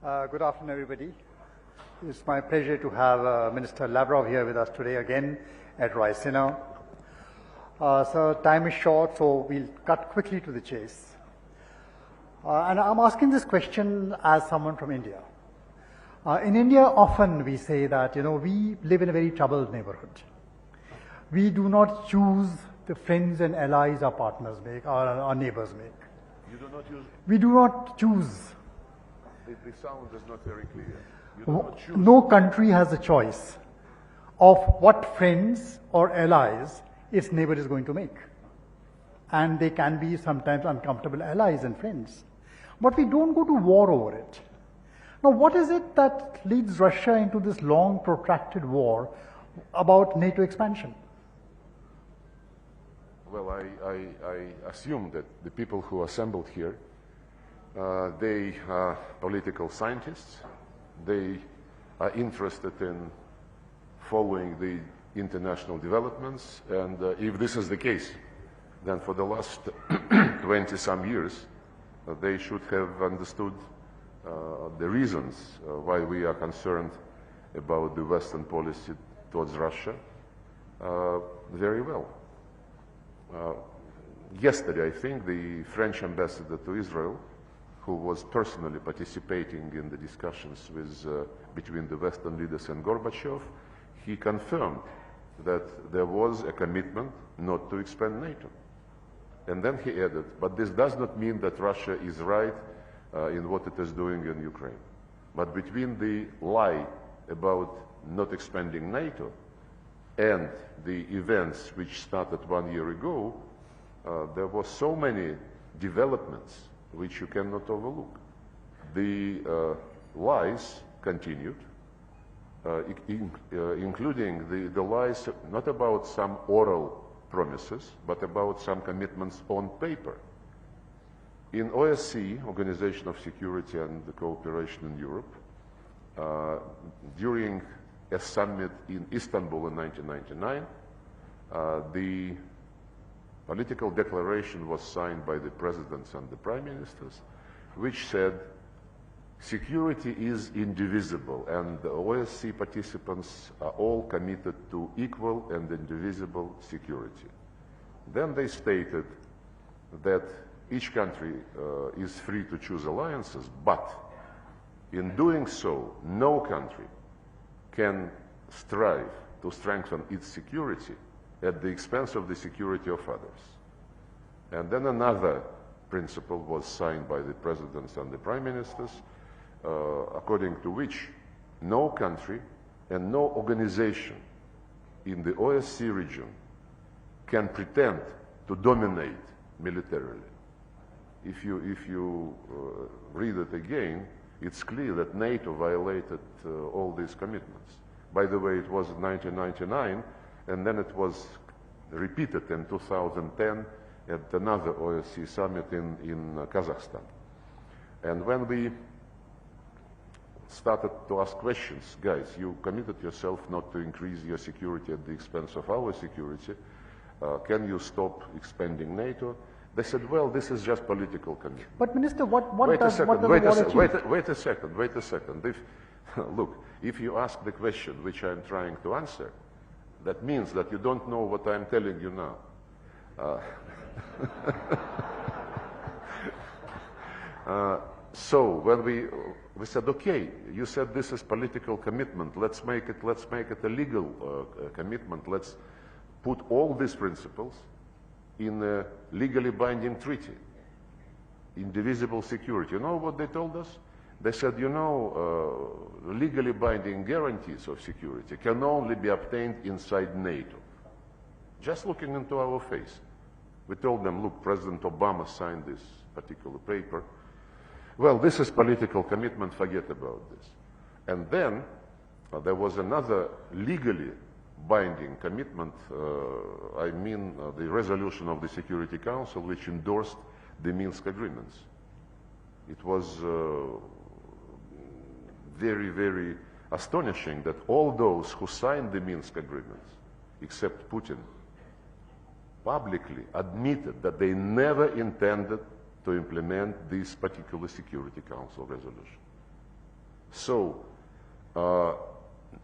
Good afternoon, everybody. It's my pleasure to have Minister Lavrov here with us today again at России. So time is short, so we'll cut quickly to the chase. And I'm asking this question as someone from India. In India, often we say that, we live in a very troubled neighborhood. We do not choose the friends and allies our partners make, or our neighbors make. You do not use... We do not choose. The sound is not very clear. You do not choose. No country has a choice of what friends or allies its neighbor is going to make. And they can be sometimes uncomfortable allies and friends. But we don't go to war over it. Now, what is it that leads Russia into this long, protracted war about NATO expansion? Well, I assume that the people who assembled here, they are political scientists. They are interested in following the international developments. And if this is the case, then for the last 20-some years, they should have understood the reasons why we are concerned about the Western policy towards Russia very well. Yesterday, I think, the French ambassador to Israel, who was personally participating in the discussions between the Western leaders and Gorbachev, he confirmed that there was a commitment not to expand NATO. And then he added, but this does not mean that Russia is right in what it is doing in Ukraine. But between the lie about not expanding NATO and the events which started 1 year ago, there were so many developments which you cannot overlook. The lies continued, including the lies not about some oral promises, but about some commitments on paper. In OSCE, Organization of Security and Cooperation in Europe, during a summit in Istanbul in 1999, the political declaration was signed by the presidents and the prime ministers, which said security is indivisible, and the OSCE participants are all committed to equal and indivisible security. Then they stated that each country is free to choose alliances, but in doing so, no country can strive to strengthen its security at the expense of the security of others. And then another principle was signed by the presidents and the prime ministers, according to which no country and no organization in the OSCE region can pretend to dominate militarily. If you read it again, it's clear that NATO violated all these commitments. By the way, it was in 1999, and then it was repeated in 2010 at another OSCE summit in Kazakhstan. And when we started to ask questions, guys, you committed yourself not to increase your security at the expense of our security, can you stop expanding NATO? They said, well, this is just political commitment. But Minister, what wait does a second, the wait war a achieve? wait a second. Look, if you ask the question which I'm trying to answer, that means that you don't know what I'm telling you now. So when we said, okay, you said this is political commitment. Let's make it a legal commitment. Let's put all these principles in a legally binding treaty. Indivisible security. You know what they told us? They said, legally binding guarantees of security can only be obtained inside NATO. Just looking into our face. We told them, look, President Obama signed this particular paper. Well, this is political commitment, forget about this. And then there was another legally binding commitment, the resolution of the Security Council, which endorsed the Minsk agreements. It was very, very astonishing that all those who signed the Minsk agreements, except Putin, publicly admitted that they never intended to implement this particular Security Council resolution. So,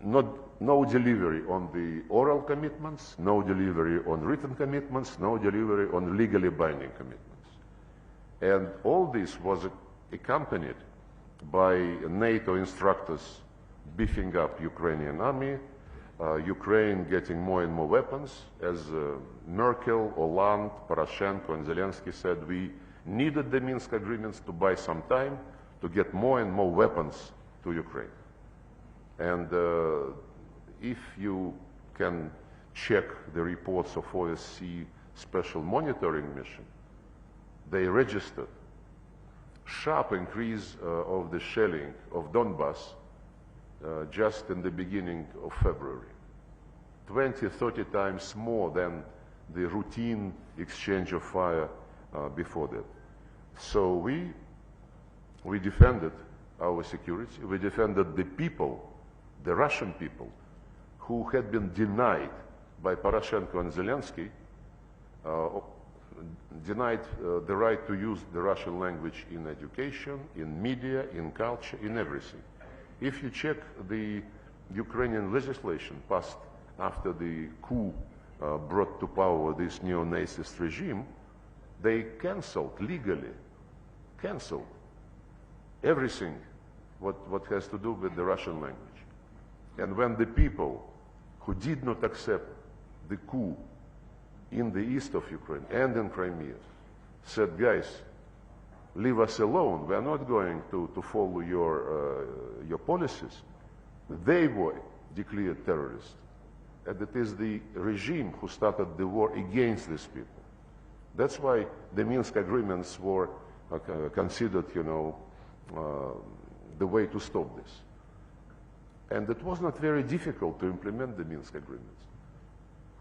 no delivery on the oral commitments, no delivery on written commitments, no delivery on legally binding commitments. And all this was accompanied by NATO instructors beefing up Ukrainian army, Ukraine getting more and more weapons. As Merkel, Hollande, Poroshenko, and Zelensky said, we needed the Minsk agreements to buy some time to get more and more weapons to Ukraine. And if you can check the reports of OSCE Special Monitoring Mission, they registered sharp increase of the shelling of Donbass just in the beginning of February. 20, 30 times more than the routine exchange of fire before that. So we defended our security, we defended the people, the Russian people, who had been denied by Poroshenko and Zelensky, denied the right to use the Russian language in education, in media, in culture, in everything. If you check the Ukrainian legislation passed after the coup brought to power this neo-Nazist regime, they legally canceled everything what has to do with the Russian language. And when the people who did not accept the coup in the east of Ukraine and in Crimea said, guys, leave us alone, we are not going to follow your policies, they were declared terrorists. And it is the regime who started the war against these people. That's why the Minsk agreements were considered, the way to stop this. And it was not very difficult to implement the Minsk agreements.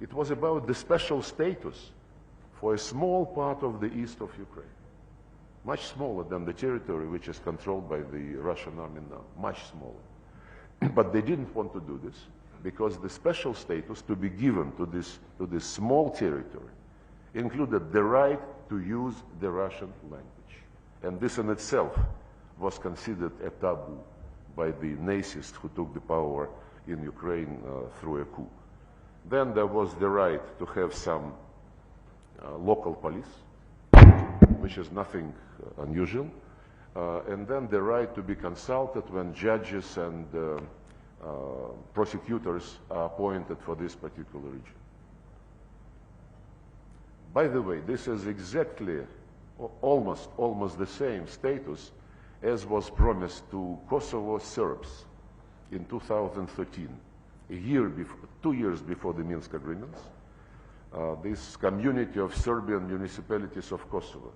It was about the special status for a small part of the east of Ukraine, much smaller than the territory which is controlled by the Russian army now, much smaller. But they didn't want to do this because the special status to be given to this small territory included the right to use the Russian language. And this in itself was considered a taboo by the Nazists who took the power in Ukraine through a coup. Then there was the right to have some local police, which is nothing unusual, and then the right to be consulted when judges and prosecutors are appointed for this particular region. By the way, this is exactly almost the same status as was promised to Kosovo Serbs in 2013, a year before, 2 years before the Minsk agreements. This community of Serbian municipalities of Kosovo.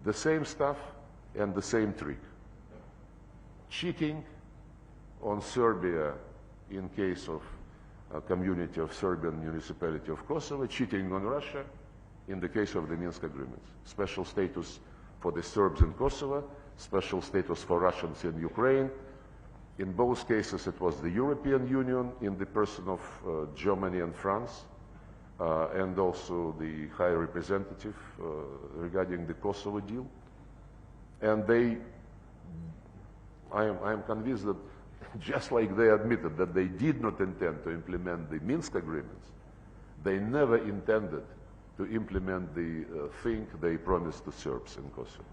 The same stuff and the same trick. Cheating on Serbia in case of a community of Serbian municipality of Kosovo, cheating on Russia in the case of the Minsk agreements. Special status for the Serbs in Kosovo, special status for Russians in Ukraine. In both cases it was the European Union in the person of Germany and France, and also the High Representative regarding the Kosovo deal. And I am convinced that just like they admitted that they did not intend to implement the Minsk agreements, they never intended to implement the thing they promised to Serbs in Kosovo.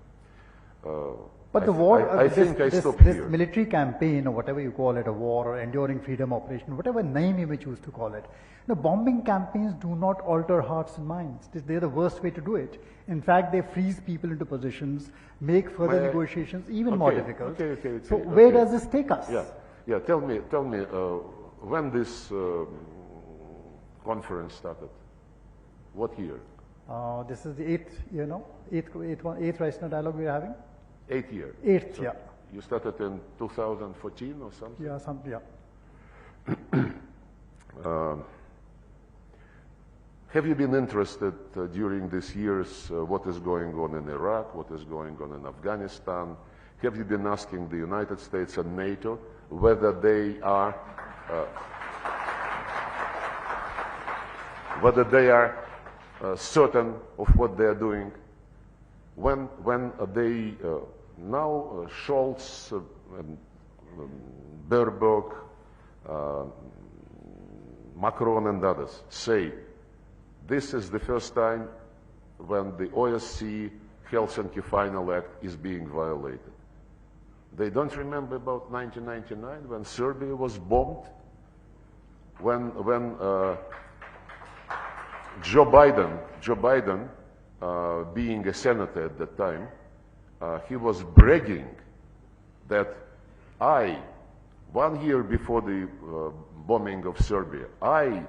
But the war, this military campaign, or whatever you call it, a war or enduring freedom operation, whatever name you may choose to call it, the bombing campaigns do not alter hearts and minds. They're the worst way to do it. In fact, they freeze people into positions, make further negotiations even more difficult. So where does this take us? Yeah. Tell me, when this conference started? What year? This is the eighth Rice dialogue we're having. 8th year. Eighth, yeah. You started in 2014 or something? Yeah, Have you been interested during these years what is going on in Iraq, what is going on in Afghanistan? Have you been asking the United States and NATO whether they are certain of what they are doing? when they now Scholz, Baerbock, Macron and others say this is the first time when the OSCE Helsinki Final Act is being violated. They don't remember about 1999 when Serbia was bombed, when Joe Biden, being a senator at that time, he was bragging that 1 year before the bombing of Serbia, I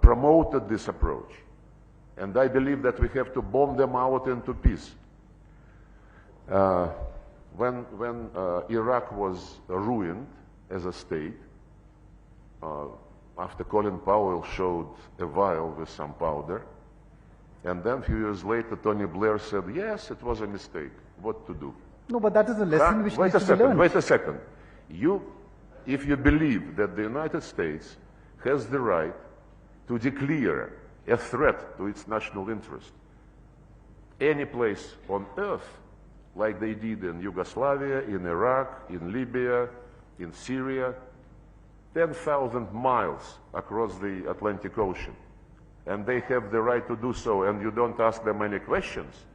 promoted this approach. And I believe that we have to bomb them out into peace. When Iraq was ruined as a state, after Colin Powell showed a vial with some powder, and then a few years later Tony Blair said, yes, it was a mistake, what to do? No, but that is a lesson which needs to be learned. Wait a second. If you believe that the United States has the right to declare a threat to its national interest any place on earth, like they did in Yugoslavia, in Iraq, in Libya, in Syria, 10,000 miles across the Atlantic Ocean, and they have the right to do so, and you don't ask them any questions.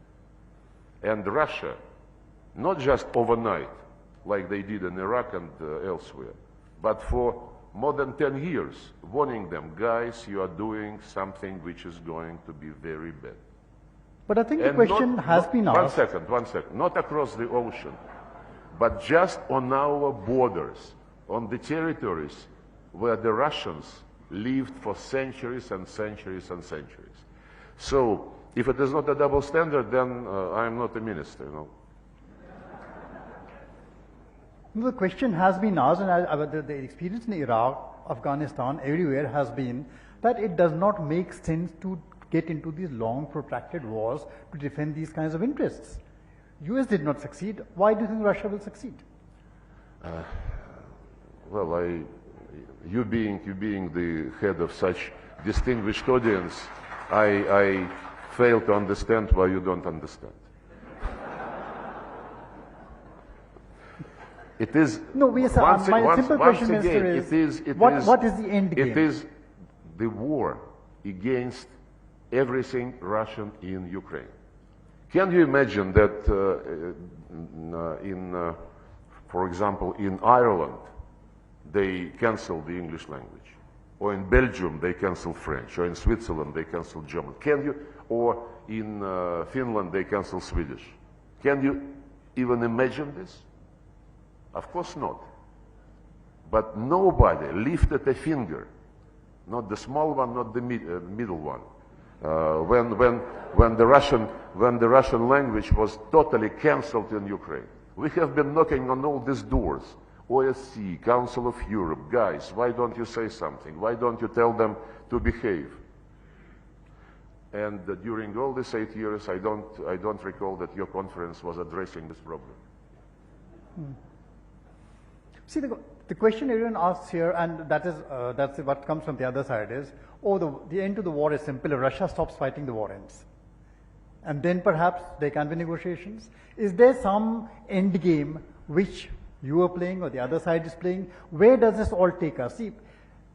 And Russia, not just overnight, like they did in Iraq and elsewhere, but for more than 10 years, warning them, guys, you are doing something which is going to be very bad. But I think the question has been asked. One second. Not across the ocean, but just on our borders, on the territories where the Russians lived for centuries and centuries and centuries. So, if it is not a double standard, then I am not a minister, no. The question has been asked, and the experience in Iraq, Afghanistan, everywhere has been that it does not make sense to get into these long protracted wars to defend these kinds of interests. US did not succeed. Why do you think Russia will succeed? Well, you being the head of such distinguished audience, I fail to understand why you don't understand. It is no. My simple question, Minister, is what is the end game? It is the war against everything Russian in Ukraine. Can you imagine that for example, in Ireland, they canceled the English language, or in Belgium they canceled French, or in Switzerland they canceled German? Can you, or in Finland they canceled Swedish? Can you even imagine this? Of course not. But nobody lifted a finger, not the small one, not the middle one, when the Russian language was totally cancelled in Ukraine. We have been knocking on all these doors. OSCE, Council of Europe, guys, why don't you say something? Why don't you tell them to behave? And during all these 8 years, I don't recall that your conference was addressing this problem. See, the question everyone asks here, and that's what comes from the other side is, the end to the war is simple. If Russia stops fighting, the war ends. And then perhaps there can be negotiations. Is there some end game which you are playing or the other side is playing? Where does this all take us? See,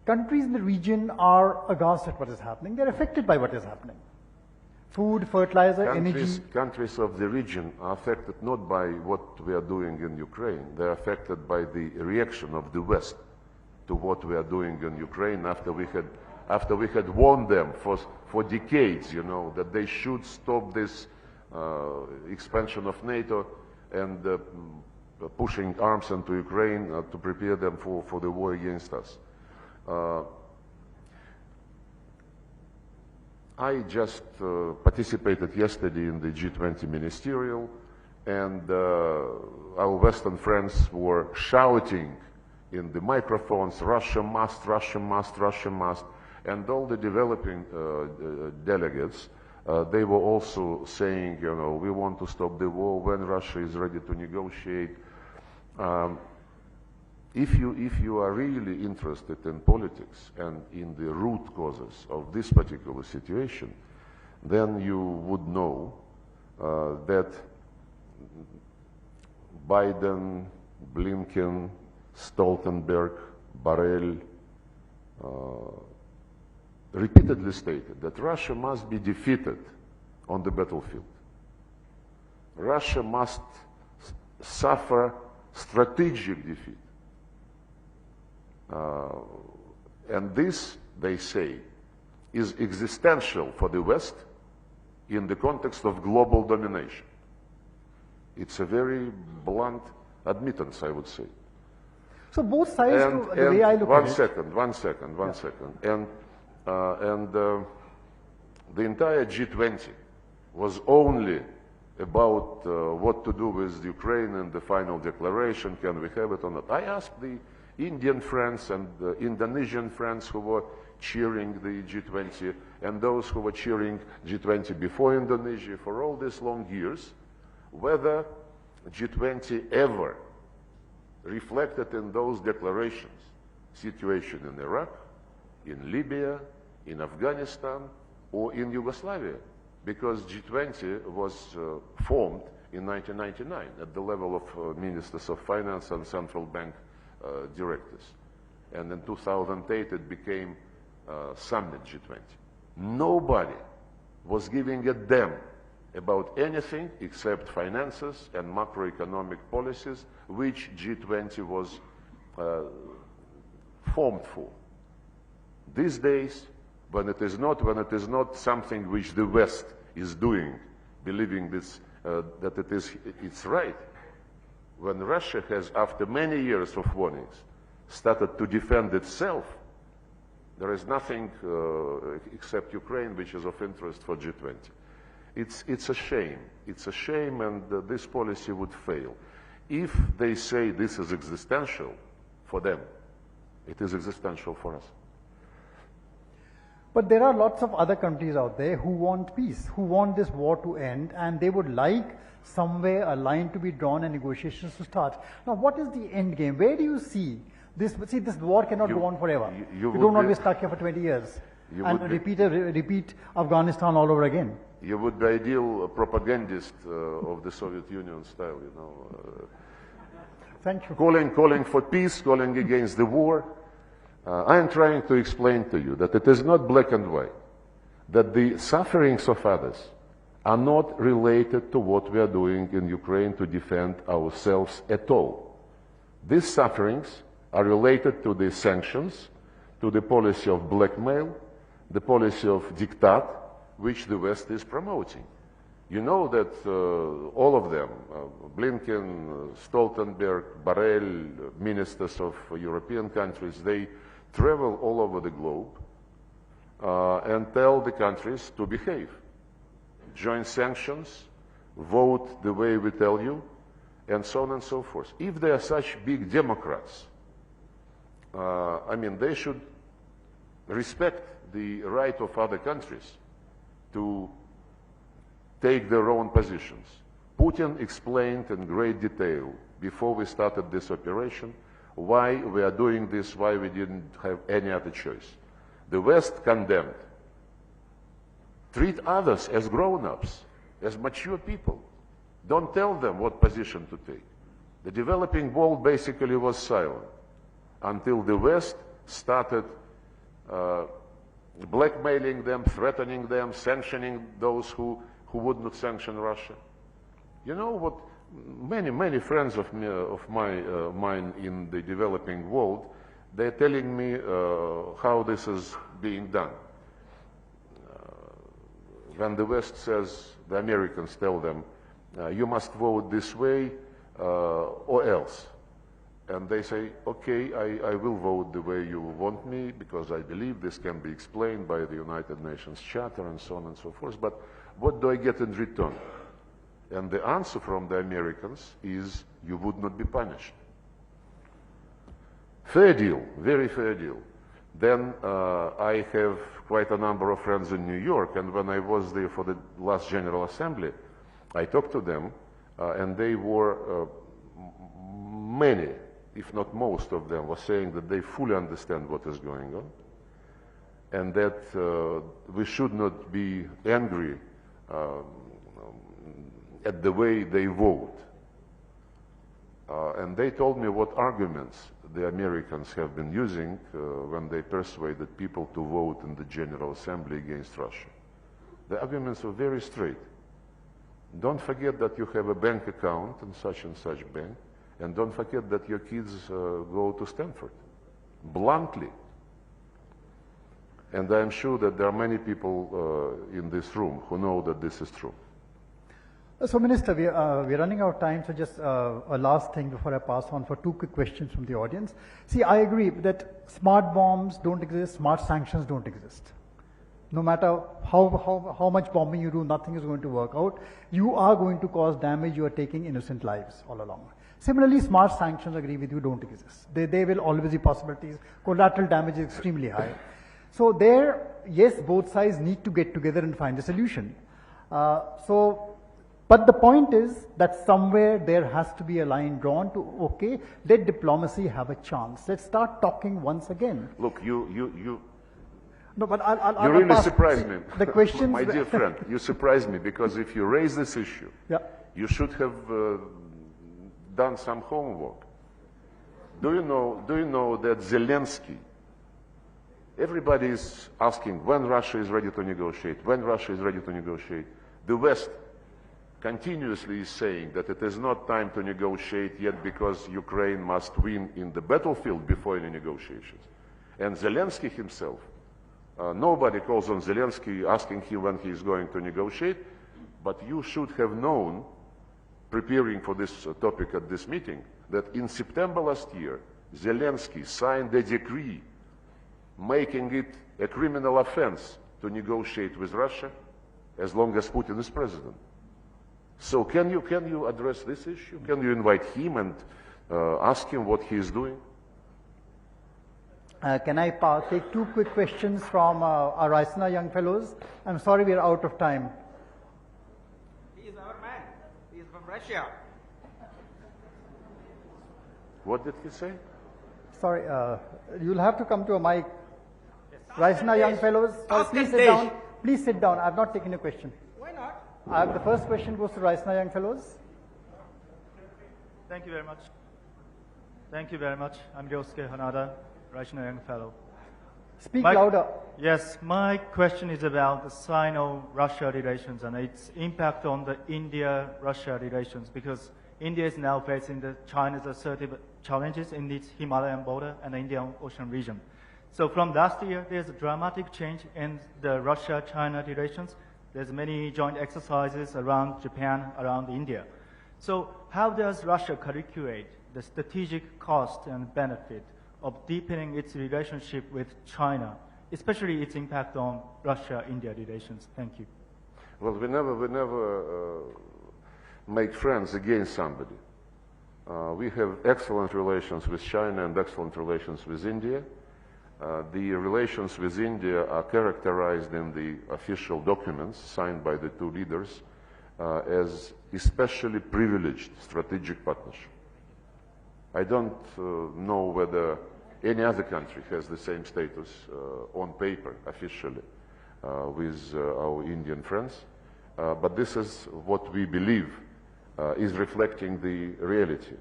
countries in the region are aghast at what is happening. They're affected by what is happening. Food, fertilizer, energy. Countries of the region are affected not by what we are doing in Ukraine. They're affected by the reaction of the West to what we are doing in Ukraine after we had warned them for decades, you know, that they should stop this expansion of NATO and pushing arms into Ukraine to prepare them for the war against us. I just participated yesterday in the G20 ministerial, and our Western friends were shouting in the microphones, Russia must, Russia must, Russia must, and all the developing delegates, they were also saying, you know, we want to stop the war when Russia is ready to negotiate. If you are really interested in politics and in the root causes of this particular situation, then you would know that Biden, Blinken, Stoltenberg, Borrell repeatedly stated that Russia must be defeated on the battlefield. Russia must suffer strategic defeat. And this, they say, is existential for the West in the context of global domination. It's a very blunt admittance, I would say. So both sides, the way I look at it... One second. And the entire G20 was only about what to do with Ukraine and the final declaration, can we have it or not. I asked the Indian friends and the Indonesian friends who were cheering the G20 and those who were cheering G20 before Indonesia for all these long years, whether G20 ever reflected in those declarations situation in Iraq, in Libya, in Afghanistan, or in Yugoslavia, because G20 was formed in 1999 at the level of ministers of finance and central bank directors. And in 2008 it became Summit G20. Nobody was giving a damn about anything except finances and macroeconomic policies, which G20 was formed for. These days, when it is not something which the West is doing, believing this, that it's right, when Russia has, after many years of warnings, started to defend itself, there is nothing except Ukraine which is of interest for G20. It's a shame. It's a shame, and this policy would fail. If they say this is existential for them, it is existential for us. But there are lots of other countries out there who want peace, who want this war to end, and they would like somewhere a line to be drawn and negotiations to start. Now, what is the end game? Where do you see this? See, this war cannot go on forever. You don't want to be stuck here for 20 years and repeat Afghanistan all over again. You would be ideal propagandist of the Soviet Union style, you know. Thank you. Calling for peace, calling against the war. I am trying to explain to you that it is not black and white, that the sufferings of others are not related to what we are doing in Ukraine to defend ourselves at all. These sufferings are related to the sanctions, to the policy of blackmail, the policy of diktat, which the West is promoting. You know that all of them, Blinken, Stoltenberg, Borrell, ministers of European countries, they travel all over the globe and tell the countries to behave. Join sanctions, vote the way we tell you, and so on and so forth. If they are such big democrats, I mean, they should respect the right of other countries to take their own positions. Putin explained in great detail before we started this operation why we are doing this, why we didn't have any other choice. The West condemned. Treat others as grown-ups, as mature people. Don't tell them what position to take. The developing world basically was silent until the West started blackmailing them, threatening them, sanctioning those who would not sanction Russia. You know what? Many friends of mine in the developing world, they're telling me how this is being done. When the West says, the Americans tell them, you must vote this way or else. And they say, okay, I will vote the way you want me because I believe this can be explained by the United Nations Charter and so on and so forth. But what do I get in return? And the answer from the Americans is, you would not be punished. Fair deal, very fair deal. Then I have quite a number of friends in New York, and when I was there for the last General Assembly, I talked to them, and they were, many, if not most of them, were saying that they fully understand what is going on, and that we should not be angry at the way they vote. And they told me what arguments the Americans have been using when they persuaded people to vote in the General Assembly against Russia. The arguments were very straight. Don't forget that you have a bank account in such and such bank, and don't forget that your kids go to Stanford. Bluntly. And I am sure that there are many people in this room who know that this is true. So, Minister, we're running out of time, so just a last thing before I pass on for two quick questions from the audience. See, I agree that smart bombs don't exist, smart sanctions don't exist. No matter how much bombing you do, nothing is going to work out. You are going to cause damage, you are taking innocent lives all along. Similarly, smart sanctions, agree with you, don't exist. There will always be possibilities. Collateral damage is extremely high. So there, yes, both sides need to get together and find a solution. But the point is that somewhere there has to be a line drawn to, okay, let diplomacy have a chance. Let's start talking once again. Look, you No, but you really surprised me. The questions, my dear friend, you surprised me, because if you raise this issue, yeah, you should have done some homework. Do you know that Zelensky, everybody is asking when Russia is ready to negotiate, when Russia is ready to negotiate. The West continuously is saying that it is not time to negotiate yet because Ukraine must win in the battlefield before any negotiations. And Zelensky himself, nobody calls on Zelensky asking him when he is going to negotiate, but you should have known, preparing for this topic at this meeting, that in September last year, Zelensky signed a decree making it a criminal offense to negotiate with Russia as long as Putin is president. So can you address this issue? Can you invite him and ask him what he is doing? Can I take two quick questions from our Raisina young fellows? I'm sorry, we are out of time. He is our man. He is from Russia. What did he say? Sorry, you'll have to come to a mic. Raisina young fellows, please sit down. Please sit down. I've not taken a question. Why not? The first question goes to Raisina young fellows. Thank you very much. Thank you very much. I'm Ryosuke Hanada, Raisina young fellow. Speak louder. Yes, my question is about the Sino-Russia relations and its impact on the India-Russia relations, because India is now facing China's assertive challenges in its Himalayan border and the Indian Ocean region. So from last year, there's a dramatic change in the Russia-China relations. There's many joint exercises around Japan, around India. So how does Russia calculate the strategic cost and benefit of deepening its relationship with China, especially its impact on Russia-India relations? Thank you. Well, we never make friends against somebody. We have excellent relations with China and excellent relations with India. The relations with India are characterized in the official documents signed by the two leaders as especially privileged strategic partnership. I don't know whether any other country has the same status on paper officially with our Indian friends, but this is what we believe is reflecting the reality,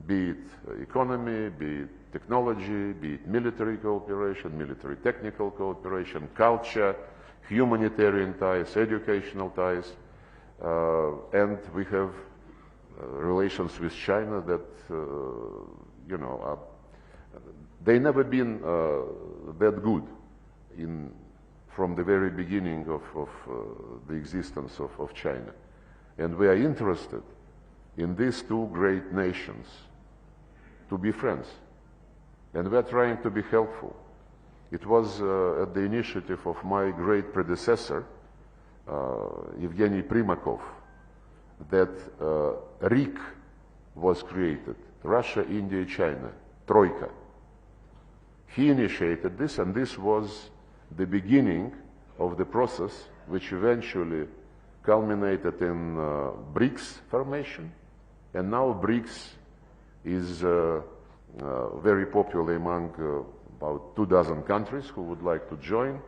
be it economy, be it technology, be it military cooperation, military technical cooperation, culture, humanitarian ties, educational ties, and we have relations with China that, they never been that good from the very beginning of the existence of China. And we are interested in these two great nations to be friends. And we are trying to be helpful. It was at the initiative of my great predecessor, Evgeny Primakov, that RIC was created, Russia, India, China, Troika. He initiated this, and this was the beginning of the process which eventually culminated in BRICS formation, and now BRICS is very popular among about 24 countries who would like to join.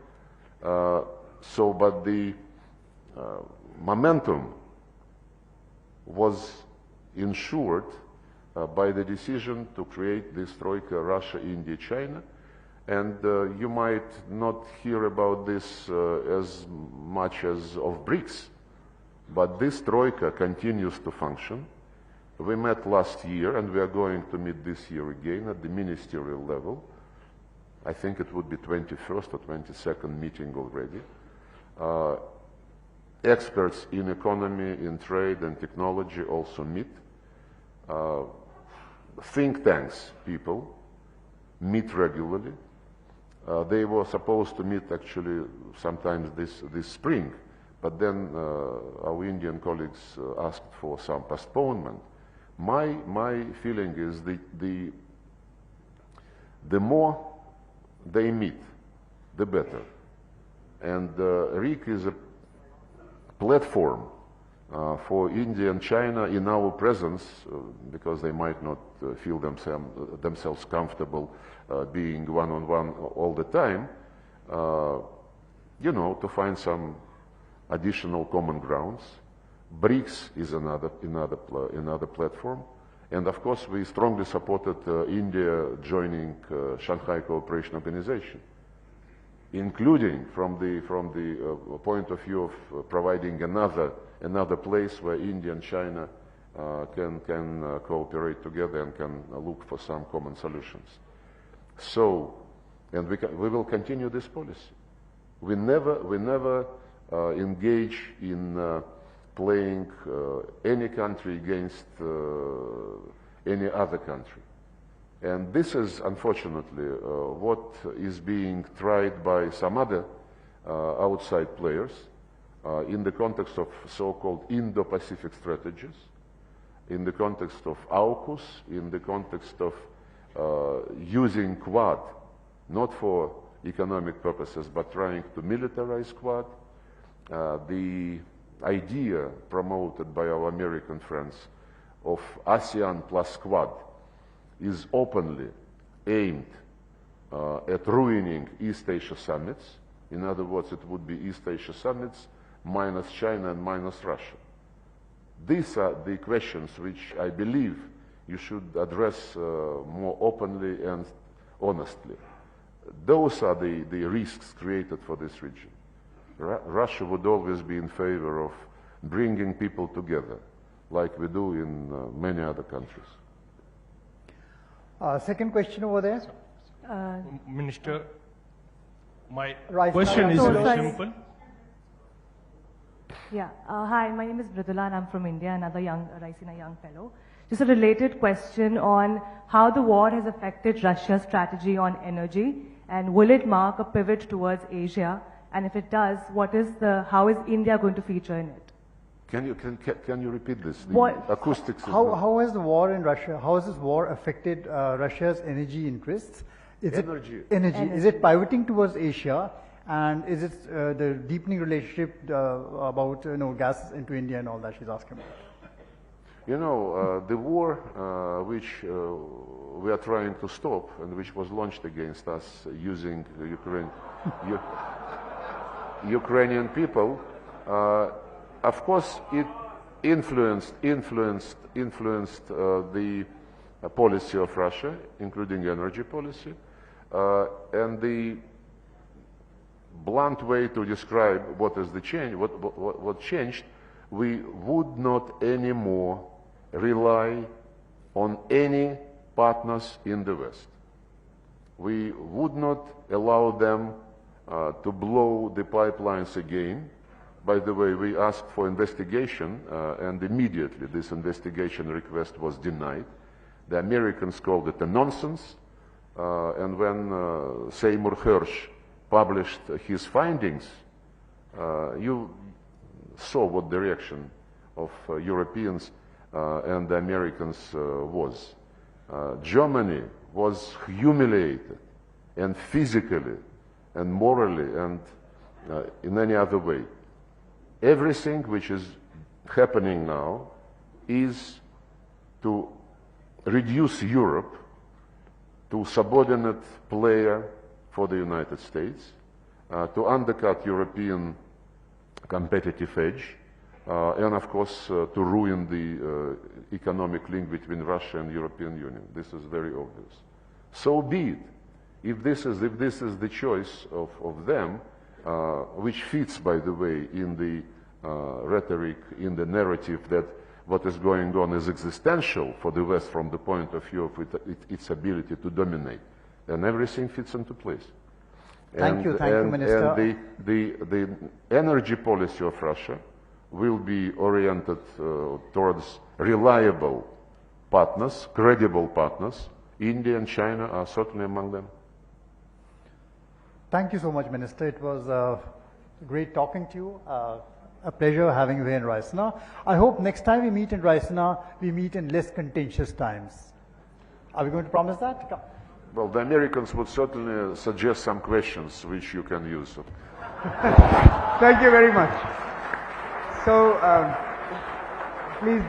But the momentum was ensured by the decision to create this troika, Russia, India, China. And you might not hear about this as much as of BRICS, but this troika continues to function. We met last year, and we are going to meet this year again at the ministerial level. I think it would be 21st or 22nd meeting already. Experts in economy, in trade and technology also meet. Think tanks people meet regularly. They were supposed to meet actually sometimes this spring, but then our Indian colleagues asked for some postponement. My feeling is the more they meet, the better. And RIC is a platform for India and China in our presence, because they might not feel themselves comfortable being one-on-one all the time, to find some additional common grounds. BRICS is another platform. And of course, we strongly supported India joining Shanghai Cooperation Organization, including from the point of view of providing another place where India and China can cooperate together and can look for some common solutions. So, and we will continue this policy. We never engage in playing any country against any other country. And this is, unfortunately, what is being tried by some other outside players in the context of so-called Indo-Pacific strategies, in the context of AUKUS, in the context of using Quad, not for economic purposes, but trying to militarize Quad. The idea promoted by our American friends of ASEAN plus Quad is openly aimed at ruining East Asia summits. In other words, it would be East Asia summits minus China and minus Russia. These are the questions which I believe you should address more openly and honestly. Those are the risks created for this region. Russia would always be in favor of bringing people together, like we do in many other countries. Second question over there. Minister, my Right. question is very simple. Yeah. Hi, my name is Mridula and I'm from India, another Raisina young fellow. Just a related question on how the war has affected Russia's strategy on energy, and will it mark a pivot towards Asia? And if it does, how is India going to feature in it? Can you repeat this? The What- acoustics. How has the war in Russia, how has this war affected Russia's energy interests? Energy. Energy. Is it pivoting towards Asia? And is it the deepening relationship about gas into India and all that she's asking about? The war which we are trying to stop and which was launched against us using Ukrainian people, of course, it influenced the policy of Russia, including energy policy, and the blunt way to describe what is the change, what changed, we would not anymore rely on any partners in the West. We would not allow them to blow the pipelines again. By the way, we asked for investigation, and immediately this investigation request was denied. The Americans called it a nonsense, and when Seymour Hersh published his findings, you saw what the reaction of Europeans and the Americans was. Germany was humiliated, and physically, and morally, and in any other way. Everything which is happening now is to reduce Europe to subordinate player for the United States, to undercut European competitive edge, and of course to ruin the economic link between Russia and European Union. This is very obvious. So be it. If this is the choice of them, which fits, by the way, in the rhetoric, in the narrative that what is going on is existential for the West from the point of view of its ability to dominate, then everything fits into place. Thank you, Minister. And the energy policy of Russia will be oriented towards reliable partners, credible partners. India and China are certainly among them. Thank you so much, Minister. It was great talking to you. A pleasure having you here in Raisina. I hope next time we meet in Raisina, we meet in less contentious times. Are we going to promise that? Come. Well, the Americans would certainly suggest some questions which you can use. Thank you very much. So, please